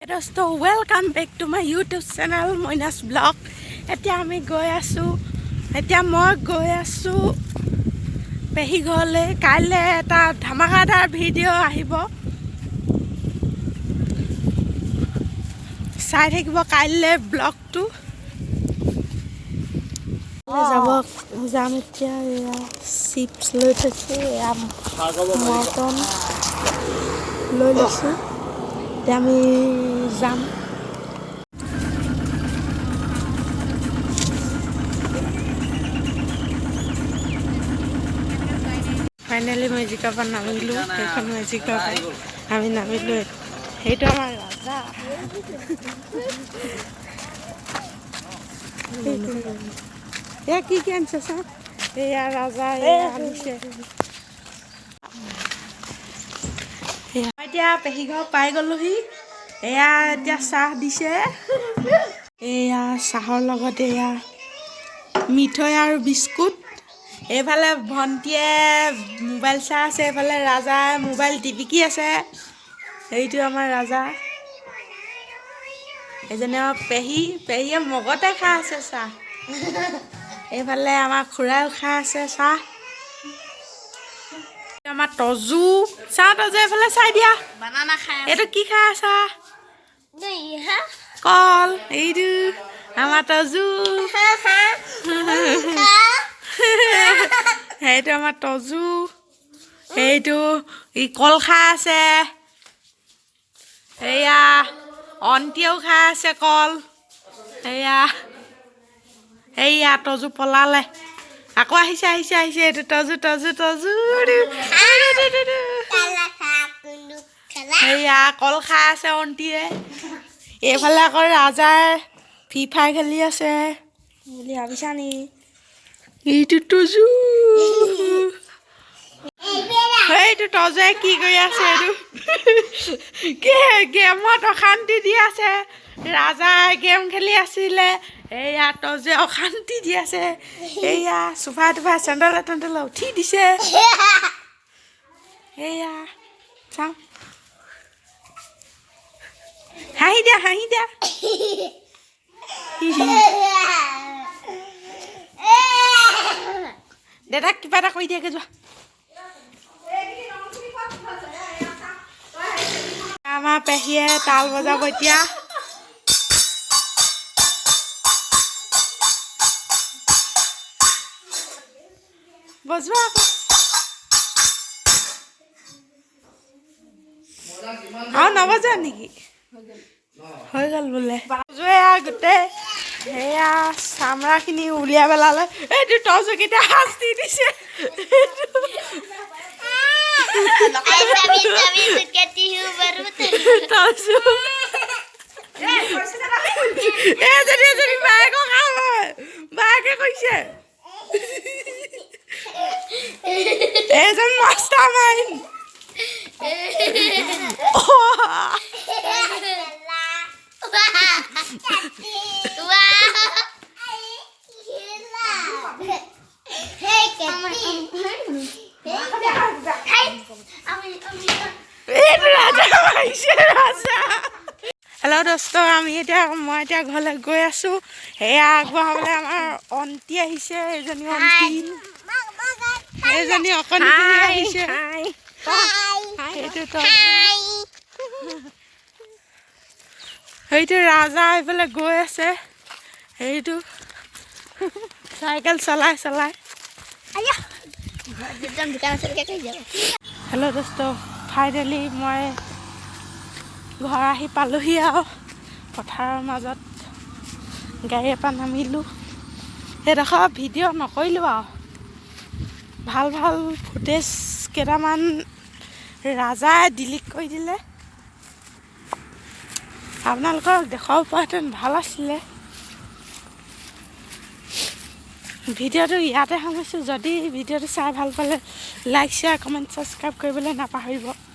So welcome back to my YouTube channel Moina's Vlog. এতিয়া আমি গৈ আছো পেহী ঘৰলে কাইলে এটা ধামাকাদাৰ ভিডিও আহিব চাই থাকিব কাইলে ব্লগটো যাম এতিয়া চিপছ লৈ থৈছো মটন লৈ লৈছো আমি যাম ফাইনালি মেজিকৰ পৰা নামিলো সেইখন মেজিকৰ আমি নামিলো সেইটো আমাৰ ৰাজা এয়া কি আনিছে চা এয়া ৰাজা এয়া আনিছে এতিয়া পেহী ঘৰ পাই গ'লোহি এয়া এতিয়া চাহ দিছে এয়া চাহৰ লগত এয়া মিঠৈ আৰু বিস্কুট এইফালে ভণ্টিয়ে মোবাইল চাই আছে এইফালে ৰাজাই মোবাইল টিপিকি আছে এইটো আমাৰ ৰাজা এজনে পেহীয়ে মগতে খাই আছে চাহ এইফালে আমাৰ খুৰাও খাই আছে চাহ আমাৰ তজু চাহ তজু এইফালে চাই দিয়া বানানা খাই এইটো কি খাই আছা কল এইটো আমাৰ তজু সেইটো আমাৰ তজু সেইটো ই কল খাই আছে এয়া অন্তিও খাই আছে কল এয়া তজু পলালে আকৌ আহিছে এইটো তজু এয়া কল খাই আছে অন্তিয়ে এইফালে আকৌ ৰাজাই ফ্ৰী ফায়াৰ খেলি আছে বুলি ভাবিছা নি এইটো তজু সেইটো তজুৱে কি কৰি আছে এইটো গেমত অশান্তি দি আছে ৰাজাই গেম খেলি আছিলে এয়া তজুৱে অশান্তি দি আছে এয়া চোফা চেণ্ডেল উঠি দিছে এয়া চাওঁ হাঁহি দিয়া দেউতাক কিবা এটা কৰি দিয়াকে যোৱা আমাৰ পেহীয়ে তাল বজাব এতিয়া বজোৱা আৰু নবজোৱা নেকি হৈ গ'ল বোলে গোটেই সেয়া চামৰাখিনি উলিয়াই পেলালে এইটো তজুকেইটা শাস্তি দিছে বায়েকে কৈছে এজন মাষ্টাৰ মাইণ্ড হেল্ল' দোস্ত মই এতিয়া ঘৰলৈ গৈ আছো সেয়া আগবঢ়াবলৈ আমাৰ অন্তি আহিছে এইজনী অকণি আহিছে সেইটো ৰাজা এইফালে গৈ আছে সেইটো চাইকেল চলাই হেল্ল' দোস্ত ফাইনেলি মই ঘৰ আহি পালোহি আৰু পথাৰৰ মাজত গাড়ীৰ পৰা নামিলোঁ সেইডোখৰ ভিডিঅ' নকৰিলোঁ আৰু ভাল ফুটেজ কেইটামান ৰাজাই ডিলিট কৰি দিলে আপোনালোকক দেখাব পৰাহেঁতেন ভাল আছিলে ভিডিঅ'টো ইয়াতে সামৰিছোঁ যদি ভিডিঅ'টো চাই ভাল পালে লাইক শ্বেয়াৰ কমেণ্ট ছাবস্ক্ৰাইব কৰিবলৈ নাপাহৰিব